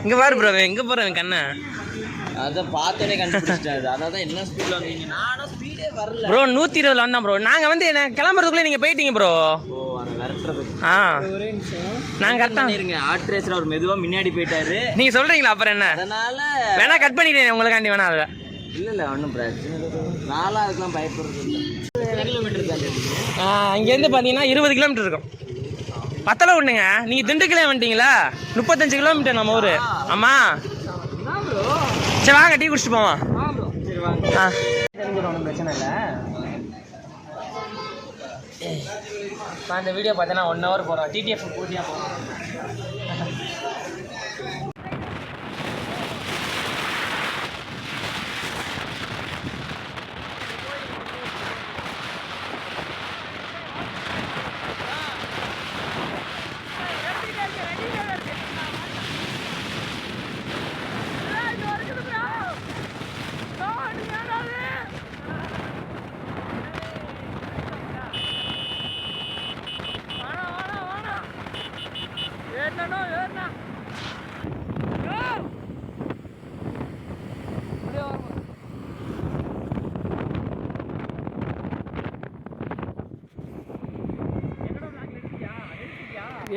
இங்க பாரு ப்ரோ, எங்க போறேன் கண்ணா? அத பார்த்தோனே கண்டுபிடிச்சிட்டாரு. அதான் என்ன ஸ்பீட்ல வந்தீங்க? நானும் ஸ்பீடே வரல ப்ரோ. 120ல வந்தா ப்ரோ. நாங்க வந்து கிளம்புறதுக்குள்ள நீங்க போயிட்டீங்க ப்ரோ. ஓ அத விரட்டுறதுக்கு. ஒரே நிமிஷம். நாங்க கரெக்ட்டா இருங்க. ஆர்ட் ரேஸ்ல அவர் மெதுவா முன்னாடி போயிட்டாரு. நீங்க சொல்றீங்களா அப்புறம் என்ன? அதனால வேணா கட் பண்ணிட்டேன் உங்களுக்காண்டி வேணா அத. இல்ல ஒன்றும் பிரச்சனை இல்லை. நாளா அதுக்கெல்லாம் பயப்படுறது இல்லை. எத்தனை கிலோமீட்டர் தாண்டி? இங்கேருந்து பார்த்தீங்கன்னா 20 கிலோமீட்டர் இருக்கும். பத்தலை ஒன்றுங்க. நீங்கள் திண்டுக்கலே வந்துட்டீங்களா? 35 கிலோமீட்டர் நம்ம ஊர். ஆமாம். சரி வாங்க டீ குடிச்சிட்டு போவோம். சரி வாங்க. ஒன்றும் பிரச்சனை இல்லை. நான் இந்த வீடியோ பார்த்தீங்கன்னா 1 ஹவர் போகிறோம். டிடிஎஃப் போட்டியாக போகிறோம்.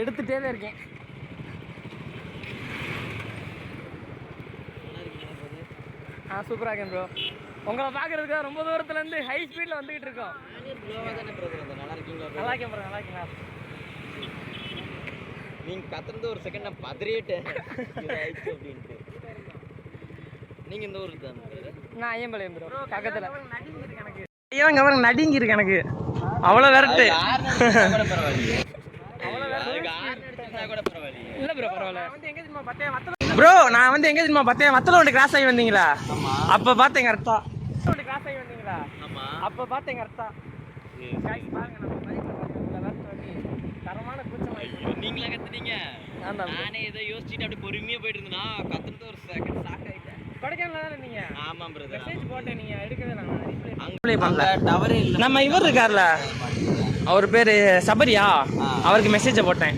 எடுத்துட்டே தான் இருக்கேன். சூப்பராக இருக்கேன் ப்ரோ. உங்களை பார்க்கறதுக்கு ரொம்ப தூரத்துலேருந்து ஹை ஸ்பீடில் வந்துக்கிட்டு இருக்கோம். நல்லா இருக்கேன் ப்ரோ. நல்லா இருக்கீங்களா? நீங்கள் கத்துறது ஒரு செகண்ட் நான் பதறிட்டேன் அப்படின்ட்டு. நீங்கள் இந்த ஊருக்கு தான்? நான் ஐயம்பாளையம் ப்ரோ, பக்கத்தில். ஐயோ இங்கே அவருக்கு நடிங்கி இருக்கு எனக்கு. அவ்வளோ விரட்டு. ப்ரோ நான் வந்து எங்க தெரியுமா பார்த்தேன்? மத்தல ஒன்று கிராஸ் ஆகி வந்தீங்களா? அப்ப பார்த்தேன் கரெக்டா. கிராஸ் ஆகி வந்தீங்களா? அப்ப பார்த்தேன் கரெக்டா. தரமான கூச்சம். நீங்களா கத்துனீங்க? நானே ஏதோ யோசிச்சுட்டு அப்படி பொறுமையா போயிட்டு இருந்தேன்னா கத்துறது ஒரு செகண்ட் ஷாக் ஆயிட்டேன். கொடைக்கானல்ல தானே நீங்க? ஆமா பிரதர். மெசேஜ் போட்டேன் நீங்க எடுக்கவே நான் ரிப்ளை பண்ணல. டவரே இல்ல. நம்ம இவர் இருக்கார்ல, அவர் பேரு சபரியா, அவருக்கு மெசேஜ் போட்டேன்.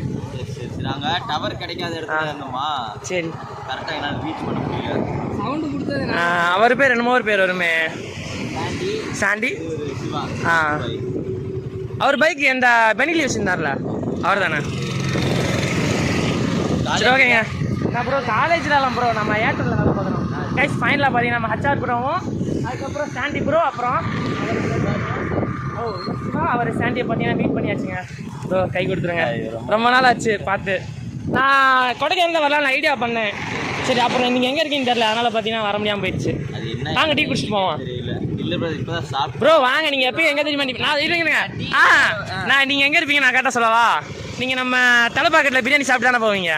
நாங்க டவர் கிடைக்காத இடத்துல இருந்தோமா. சரி கரெக்டா என்னால ரீச் பண்ண முடியல. சவுண்ட் கொடுத்தது அவர் பேர் என்னமோ ஒரு பேர் வருமே. சாண்டி. சிவா. அவர் பைக் எந்த பெனிலி வச்சிருந்தார்ல அவர் தானே? சரி ஓகேங்க. நான் ப்ரோ காலேஜ்லாம் ப்ரோ நம்ம ஏர்டெல்ல வேலை பார்க்குறோம். கைஸ் ஃபைனலாக பார்த்தீங்கன்னா நம்ம ஹச்ஆர் ப்ரோவும் அதுக்கப்புறம் சாண்டி ப்ரோ அப்புறம் அவர் சாண்டியை பார்த்தீங்கன்னா மீட் பண்ணியாச்சுங்க. ப்ரோ கை கொடுத்துருங்க. ரொம்ப நாள் ஆச்சு பார்த்து. நான் கொடைக்கானல் வரலாம்னு ஐடியா பண்ணேன். சரி அப்புறம் நீங்கள் எங்கே இருக்கீங்கன்னு தெரியல, அதனால் பார்த்தீங்கன்னா வர முடியாமல் போயிடுச்சு. வாங்க டீ குடிச்சிட்டு போவோம். ப்ரோ வாங்க. நீங்கள் எப்பயும் எங்கே தெரியுமா? நான் இல்லைங்க. நான் நீங்கள் எங்கே இருப்பீங்க நான் கரெக்டாக சொல்லவா? நீங்கள் நம்ம தலைப்பாக்கெட்டில் பிரியாணி சாப்பிட்டு தானே போவீங்க?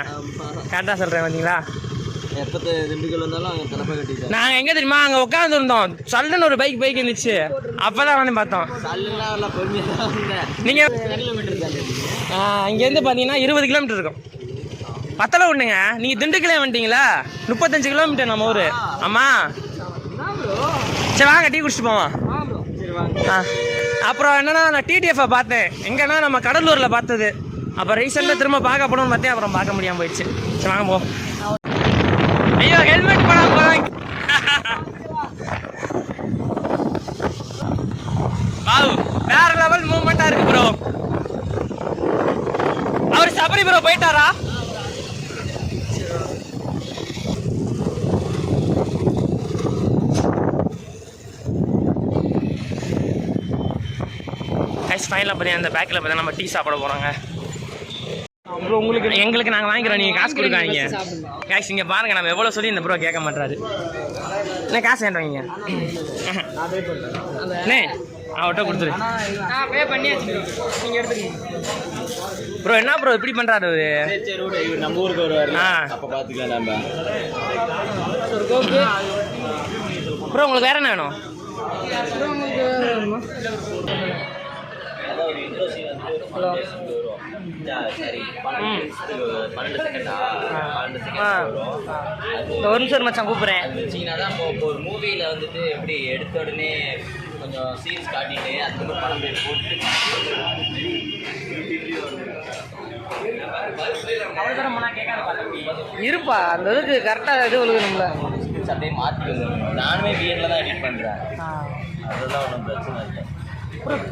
கரெக்டாக சொல்கிறேன் பார்த்தீங்களா? நாங்கள் எங்கே தெரியுமா அங்கே உட்காந்துருந்தோம். சல்லுன்னு ஒரு பைக் இருந்துச்சு. அப்போ தான் வந்து பார்த்தோம். நீங்கள் இங்கேருந்து பார்த்தீங்கன்னா 20 கிலோமீட்டர் இருக்கும். பத்தலை ஒன்றுங்க. நீங்கள் திண்டுக்கலே வந்துட்டீங்களா? 35 கிலோமீட்டர் நம்ம ஊர். ஆமாம். சரி வாங்க டீ குடிச்சிட்டு போவோம். அப்புறம் என்னன்னா நான் டிடிஎஃப் பார்த்தேன். எங்கன்னா நம்ம கடலூரில் பார்த்தது. அப்புறம் ரீசெண்டாக திரும்ப பார்க்க போகணும்னு பார்த்தேன். அப்புறம் பார்க்க முடியாமல் போயிடுச்சு. சரி வாங்க போ. ஐயோ ஹெல்மெட் போடாம போறாங்க. வாவ் வேற லெவல் மூவ்மெண்டா இருக்கு ப்ரோ. அவர் சபரி ப்ரோ போயிட்டாரா? கைஸ் ஃபைனலாக பார்த்தீங்கன்னா அந்த பேக்கில் பார்த்தா நம்ம டீ சாப்பிட போகிறாங்க. ப்ரோ எங்களுக்கு நாங்கள் வாங்கிக்கிறோம், நீங்கள் காசு கொடுக்காதீங்க. கேஷ் இங்கே பாருங்கள், நம்ம எவ்வளோ சொல்லி இந்த ப்ரோ கேட்க மாட்டாரு. என்ன காசு வேண்டாங்க அண்ணே? அவர்கிட்ட கொடுத்துரு. பே பண்ணியாச்சு நீங்கள் எடுத்துக்கீங்க ப்ரோ. என்ன ப்ரோ இப்படி பண்ணுறாரு அவரு? நம்ம ஊருக்கு வருவாரு. அப்போ பார்த்துக்கலாம் நம்ம. ப்ரோ உங்களுக்கு வேற என்ன வேணும்? ஹலோ ஒரு நிமிஷம் மச்சான் கூப்பிட்றேன். ஒரு மூவியில் வந்துட்டு எப்படி எடுத்த உடனே கொஞ்சம் சீன்ஸ் காட்டிட்டு அதுக்கப்புறம் படம் போட்டு அவ்வளோ தூரம் போனால் கேட்காது பார்த்துருக்கீங்க. இருப்பா அந்த இதுக்கு கரெக்டாக இது விழுகணும்ல. அப்படியே மாற்றிக்கணும். நானுமே பிஎன்ல தான் எடிட் பண்ணுறேன். ஆ. அதெல்லாம் ஒன்றும் பிரச்சனை இல்லை. அப்புறம்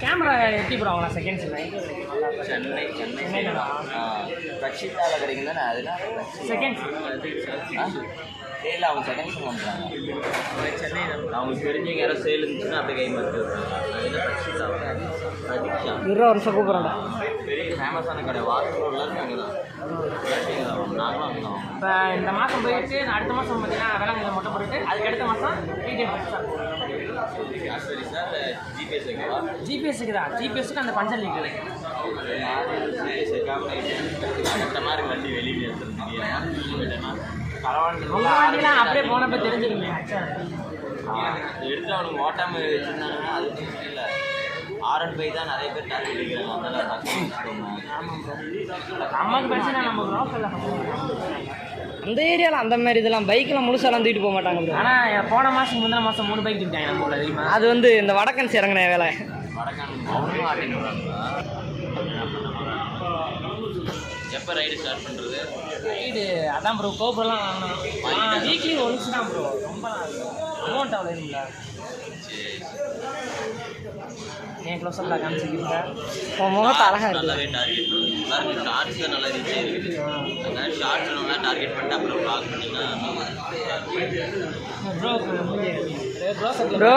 கேமரா எப்படி ப்ரோ வாங்கலாம் செகண்ட்ஸில்? சென்னை ரக்ஷிதாவில் கிடைக்கும் தானே அதெல்லாம் செகண்ட்ஸ் இல்லை அவங்க செகண்ட்ஸ் பண்ணுறாங்க. சென்னை அவங்களுக்கு தெரிஞ்சவங்க யாரோ சேல் இருந்துச்சுன்னா அப்படியே கை மாற்றி விட்றாங்க. அதெல்லாம் ரக்ஷிதா பிரதீஷா 20 வருஷம் கூப்பிட்றேன்டா. பெரிய ஃபேமஸான கடை வாசலூர்லேருந்து அங்கே தான் நாங்களும் அங்கே தான். இப்போ இந்த மாதம் போயிட்டு அடுத்த மாதம் பார்த்தீங்கன்னா வேளாங்கல்ல மொட்டை போட்டுட்டு அதுக்கு அடுத்த மாதம் சரி சார் ஜிபிஎஸ் வைக்கவா? ஜிபிஎஸ்க்கு தான், ஜிபிஎஸ்க்கு அந்த பஞ்சல் லீக் ஜிபிஎஸ் வைக்காமல் அந்த மாதிரி வண்டி வெளியில் எடுத்துருந்தீங்க. உங்கள் வண்டிலாம் அப்படியே போனப்போ தெரிஞ்சிருமே. எடுத்து அவனுக்கு ஓட்டாமல் வச்சுருந்தாங்கன்னா அது இல்லை. R&5 தான் நிறைய பேர் டார்கெட் அடிக்கிறாங்க. நமக்கு பிரச்சனை நம்ம லோக்கலில். அந்த ஏரியாவில் அந்த மாதிரி இதெல்லாம் பைக்கெலாம் முழுசாலாம் தூக்கிட்டு போக மாட்டாங்க ப்ரோ. ஆனால் போன மாதம் முந்தின மாதம் 3 பைக் தூக்கிட்டாங்க நம்ம ஊரில் தெரியுமா? அது வந்து இந்த வடக்கன்ஸ் இறங்கின வேலை. வடக்கான அவனும் ஆட்டின்னு வராங்களா? எப்போ ரைடு ஸ்டார்ட் பண்ணுறது? ரைடு அதான் ப்ரோ கோபுரம்லாம் வாங்கணும். வீக்லி ஒன்ஸ் தான் ப்ரோ. ரொம்ப அமௌண்ட் அவ்வளோ இருக்குல்ல. என் க்ளோஸ்அப்பில் காமிச்சிருக்கீங்க. உன் முகத்தை அழகாக இருக்குது. நல்லாவே டார்கெட் பண்ணுங்க. ஷார்ட்ஸ் தான் நல்லா ரீச் ஆகிருக்கு. அதனால ஷார்ட்ஸ் நல்லா டார்கெட் பண்ணிட்டு அப்புறம் ப்ளாக் பண்ணிங்கன்னா ப்ரோ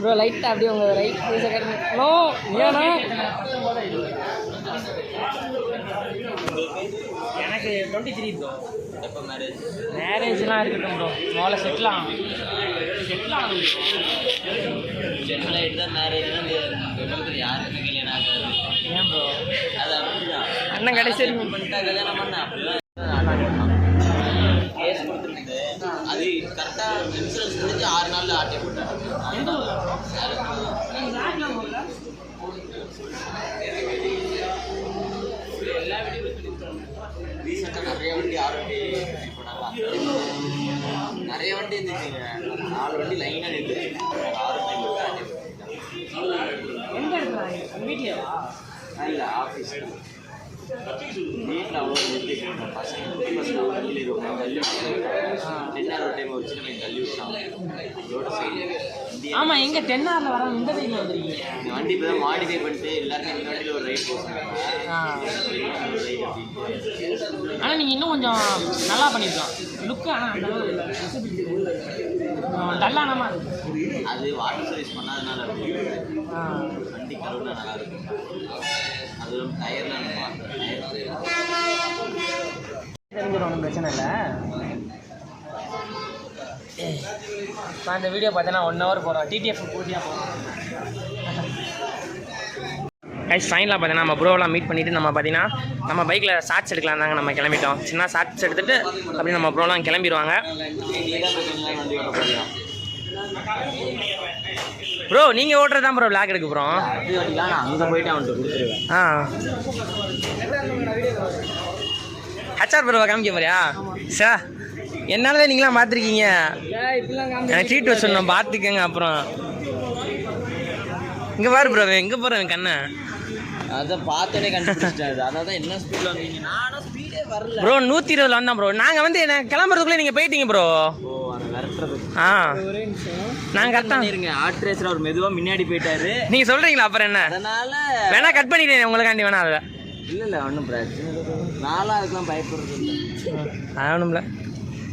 ப்ரோ லைட்டாக அப்படியே உங்கள் ரைட் செகண்ட் நோ ஏன்னா எனக்கு 23 ப்ரோ. எப்போ மேரேஜ்? மேரேஜ்லாம் இருக்கட்டும் ப்ரோ. முதல்ல செட்டில் ஆகும். செட்டில் ஆகிட்டு தான் மேரேஜ்னா உலகத்தில் யாருக்குமே கல்யாணம் ஆகாது. ஏன் ப்ரோ? அது அப்படிதான். அண்ணன் கடைசி வரைக்கும் பண்ணிட்டா கல்யாணம் பண்ண அப்படிதான் கேஸ் கொடுத்துருந்து அது கரெக்டாக இன்சூரன்ஸ் முடிஞ்சு 6 நாளில் ஆட்டை போட்டாங்க. ரீசெண்டாக நிறைய வண்டி R&5 போனாங்க. நிறைய வண்டி இருந்துச்சுங்க. 4 வண்டி லைனாக இருந்துச்சு. R&5 மட்டும் ஆட்டை போட்டாங்க. எங்கே இருக்கிறாங்க? வீட்லையா? இல்லை ஆஃபீஸ் வீட்டில் அவ்வளோ பசங்க குட்டி பசங்க தள்ளி இருக்கும். தள்ளி டின்னர் ஒரு டைம் ஒரு சின்ன பையன் தள்ளி விட்டாங்க. ரோடு சைடு ஆமாம். எங்கே தென்னாரில் வர இந்த சைடில் வந்துருக்கீங்க? இந்த வண்டி இப்போ தான் மாடிஃபை பண்ணிட்டு எல்லாருமே இந்த வண்டியில் ஒரு ரைட் போகிறாங்க. ஆனால் நீங்கள் இன்னும் கொஞ்சம் நல்லா பண்ணியிருக்கோம் லுக்கு. ஆனால் அந்த அளவு இல்லை. டல்லானமா இருக்குது. அது வாட்டர் சர்வீஸ் பண்ணாதனால வண்டி கழுவுனா நல்லா இருக்கும். அது டயர்லாம் தெரிஞ்சிடும், ஒன்றும் பிரச்சனை இல்லை. நான் இந்த வீடியோ பார்த்தீங்கன்னா 1 hour போகிறோம். டிடிஎஃப் பூர்த்தியாக போகிறோம். கைஸ் ஃபைனலாக பார்த்தீங்கன்னா நம்ம ப்ரோவெலாம் மீட் பண்ணிவிட்டு நம்ம பார்த்தீங்கன்னா நம்ம பைக்கில் ஷார்ட்ஸ் எடுக்கலாம் தாங்க நம்ம கிளம்பிட்டோம். சின்ன ஷார்ட்ஸ் எடுத்துகிட்டு அப்படி நம்ம ப்ரோலாம் கிளம்பிடுவாங்க. ப்ரோ நீங்கள் ஓட்டுறது தான் ப்ரோ விளாக் எடுக்க போகிறோம். அங்கே போயிட்டு அவன்கிட்ட கொடுத்துருவேன். ஹச்ஆர் ப்ரோவை காமிக்க போறியா? சார் என்னால நீங்களாம் பார்த்துருக்கீங்க. எனக்கு ட்ரீட் வச்சு சொன்னோம், பார்த்துக்கங்க. அப்புறம் இங்கே பாரு ப்ரோ, எங்கே போகிறேன் கண்ணை அதான் பார்த்தோன்னே கண்டுபிடிச்சிட்டாரு. அதான் என்ன ஸ்பீடில் வந்தீங்க? நானும் ஸ்பீடே வரல ப்ரோ. 120 வந்தோம் ப்ரோ. நாங்கள் வந்து என்ன கிளம்புறதுக்குள்ளே நீங்கள் போயிட்டீங்க ப்ரோ. நாங்கள் கரெக்டாக இருங்க. ஆர்ட் ரேஸில் அவர் மெதுவாக முன்னாடி போயிட்டாரு. நீங்கள் சொல்கிறீங்களா? அப்புறம் என்ன அதனால வேணா கட் பண்ணிட்டேன் உங்களுக்காண்டி. வேணா அதை இல்லை ஒன்றும் பிரச்சனை இல்லை. நானும் அதுக்கெலாம் பயப்படுறது இல்லை. அது ஒன்றும் இல்லை.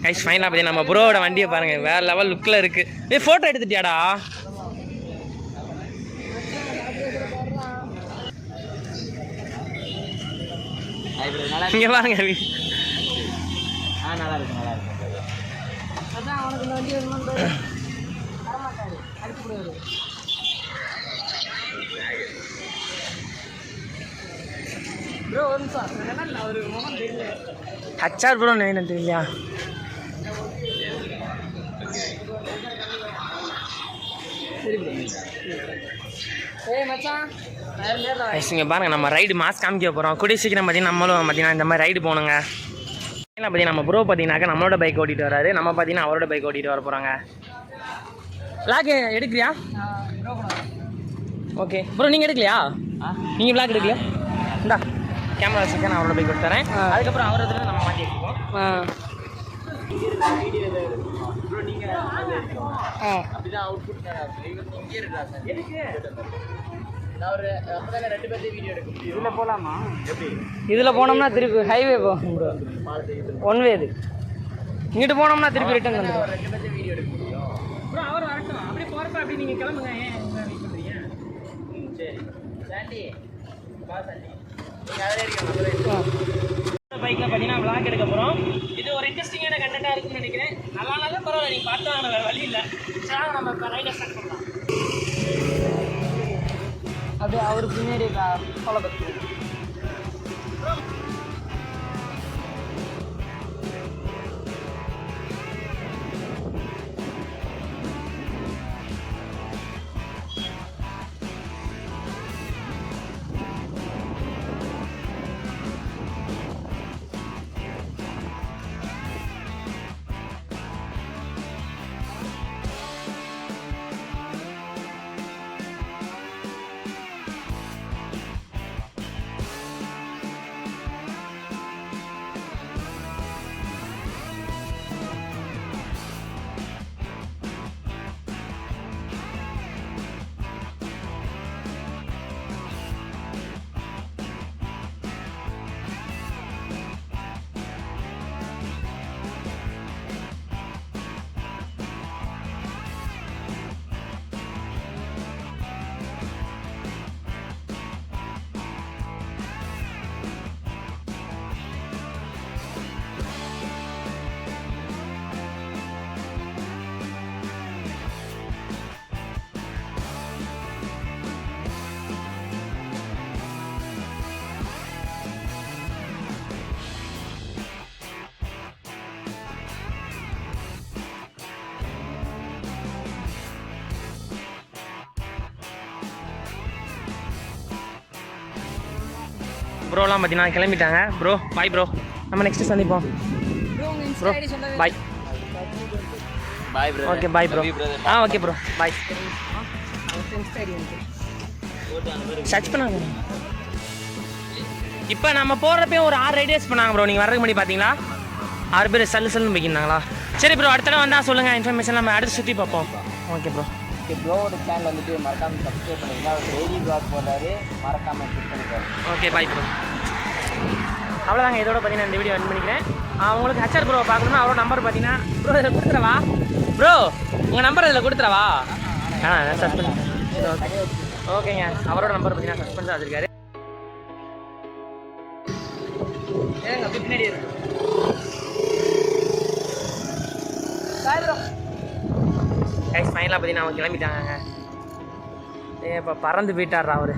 கைஸ் ஃபைனலாக பார்த்தி நம்ம ப்ரோவோட வண்டியை பாருங்கள், வேறு லெவல் லுக்கில் இருக்குது. ஃபோட்டோ எடுத்துட்டியாடா? இங்கே பாருங்க. நல்லா இருக்கு நல்லா இருக்கு. அதான் அவனுக்கு இந்த வண்டி வரமாட்டாரு. ப்ரோ ஒரு நிமிஷம். ஒரு மொமெண்ட் தெரியல. ஹச்ஆர் ப்ரோ என்ன தெரியலையா? சரி ப்ரோ. ஏய் மச்சான் இங்கே பாருங்கள் நம்ம ரைடு மாஸ் காமிக்க போகிறோம். கூடிய சீக்கிரம் பார்த்தீங்கன்னா நம்மளும் பார்த்தீங்கன்னா இந்த மாதிரி ரைடு போகணுங்க. பார்த்தீங்கன்னா நம்ம ப்ரோ பார்த்தீங்கன்னாக்கா நம்மளோட பைக் ஓட்டிகிட்டு வராரு. நம்ம பார்த்தீங்கன்னா அவரோட பைக் ஓட்டிகிட்டு வர போகிறாங்க. விளாக் எடுக்கிறியா? Okay bro. நீங்கள் எடுக்கலையா? நீங்கள் விளாக் எடுக்கலையா? இந்தா கேமரா வச்சுருக்கேன், நான் அவரோட போய் கொடுத்துறேன். அதுக்கப்புறம் அவர் இதில் நம்ம மாற்றி எடுத்துப்போம். அப்படிதான் அவுட்புட் இங்கே இருக்கா சார்? எதுக்கு நான் ஒரு அப்பதான் 2 பேர்த்தையும் வீடியோ எடுக்க முடியும். இதில் போகலாமா? எப்படி இதில் போனோம்னா திருப்பி ஹைவே போகும் ப்ரோ. ஒன் வே இது. இங்கிட்டு போனோம்னா திருப்பி ரிட்டர்ன் வந்துடும். 2 பேர்த்தையும் வீடியோ எடுக்க முடியும். ப்ரோ அவர் வரட்டும், அப்படியே போகிறப்ப அப்படி நீங்கள் கிளம்புங்க. ஏன் வெயிட் பண்ணுறீங்க? சரி சாண்டி வா சாண்டி, நீங்கள் அதில் இருக்கீங்க. பைக்கில் பார்த்தீங்கன்னா விளாக் எடுக்க போகிறோம். இது ஒரு இன்ட்ரெஸ்டிங்கான கண்டென்ட்டாக இருக்குன்னு நினைக்கிறேன். நல்லா பரவாயில்ல, நீங்கள் பார்த்தா வேறு வழி இல்லை. சரி நம்ம இப்போ ரைடை ஸ்டார்ட் பண்ணலாம். அப்படியே அவருக்கு பின்னாடி ஃபாலோ பண்ணுறேன். ப்ரோலாம் பார்த்தீங்கன்னா கிளம்பிட்டாங்க. ப்ரோ பாய் ப்ரோ, நம்ம நெக்ஸ்ட்டு சந்திப்போம். Bro bye. Bye brother. Okay bye bro. Okay bro bye. Search பண்ணாங்க. இப்போ நம்ம போகிறப்பே ஒரு 6 ரைடர்ஸ் பண்ணாங்க ப்ரோ. நீங்கள் வர்றதுக்கு முன்னாடி பார்த்தீங்களா 6 பேர் சல்லுன்னு போய்க்கிருந்தாங்களா? சரி ப்ரோ, அடுத்த தடவை வந்தால் சொல்லுங்கள், இன்ஃபர்மேஷன் நம்ம அடுத்து சுற்றி பார்ப்போம். Okay bro. ப்ரோவோட சேனல் வந்துட்டு மறக்காமல் சப்ஸ்கிரைப் பண்ணுங்க. அவர் டெய்லி ப்ளாக் போடுறாரு, மறக்காமல் கிளிக் பண்ணிப்பாரு. Okay bye bro. அவ்வளோதாங்க, இதோட பார்த்தீங்கன்னா இந்த வீடியோ எண்ட் பண்ணிக்கிறேன். உங்களுக்கு ஹச்ஆர் ப்ரோ பார்க்கணும்னா அவரோட நம்பர் பார்த்தீங்கன்னா ப்ரோ இதில் கொடுத்துறவா ப்ரோ, உங்கள் நம்பர் இதில் கொடுத்துறவா? சஸ்பெண்ட். ஓகேங்க, அவரோட நம்பர் பார்த்தீங்கன்னா சஸ்பெண்ட் தான் வச்சிருக்காரு. ஏங்க பின்னாடி இருக்கு. Bye bro. கைஸ் ஃபைனலாக பார்த்தீங்கன்னா அவங்க கிளம்பிட்டாங்க. இப்போ பறந்து போயிட்டாரா அவர்.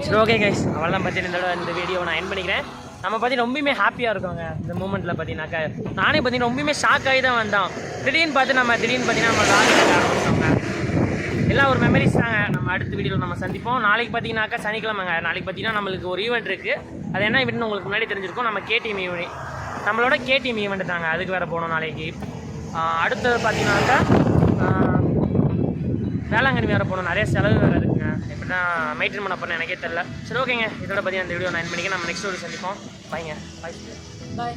சரி ஓகே கைஸ், அவ்வளோதான் பார்த்தீங்கன்னா இந்த வீடியோவை நான் எண்ட் பண்ணிக்கிறேன். நம்ம பார்த்தீங்கன்னா ரொம்பவுமே ஹாப்பியாக இருக்கோங்க இந்த மூமெண்ட்டில். பார்த்தீங்கன்னாக்கா நானே பார்த்தீங்கன்னா ரொம்பவுமே ஷாக் ஆகி தான் வந்தோம். திடீர்னு பார்த்தீங்கன்னா நம்ம லாகிங் ஆரம்பிச்சோங்க. எல்லாம் ஒரு மெமரிஸ் தாங்க. நம்ம அடுத்த வீடியோவில் நம்ம சந்திப்போம். நாளைக்கு பார்த்தீங்கன்னாக்கா சனிக்கிழமைங்க. நாளைக்கு பார்த்தீங்கன்னா நம்மளுக்கு ஒரு ஈவெண்ட் இருக்குது. அது என்ன ஈவெண்ட்னு உங்களுக்கு முன்னாடி தெரிஞ்சிருக்கும். நம்ம கேடிஎம் ஈவெண்ட், நம்மளோட கேடிஎம் ஈவெண்ட் தாங்க. அதுக்கு வேறு போகணும் நாளைக்கு. அடுத்தது பார்த்தீங்கன்னாக்கா வேளாங்கண்ணி வேறு போகணும். நிறைய செலவு வேறு இருக்குங்க. எப்படி தான் மெயின்டைன் பண்ண போகிறேன் எனக்கே தெரில. சரி ஓகேங்க, இதோட பார்த்தீங்கன்னா இந்த வீடியோ நான் எண்ட் பண்ணிக்க. நம்ம நெக்ஸ்ட் வீடியோ சந்திப்போம். பாய்ங்க. பாய்.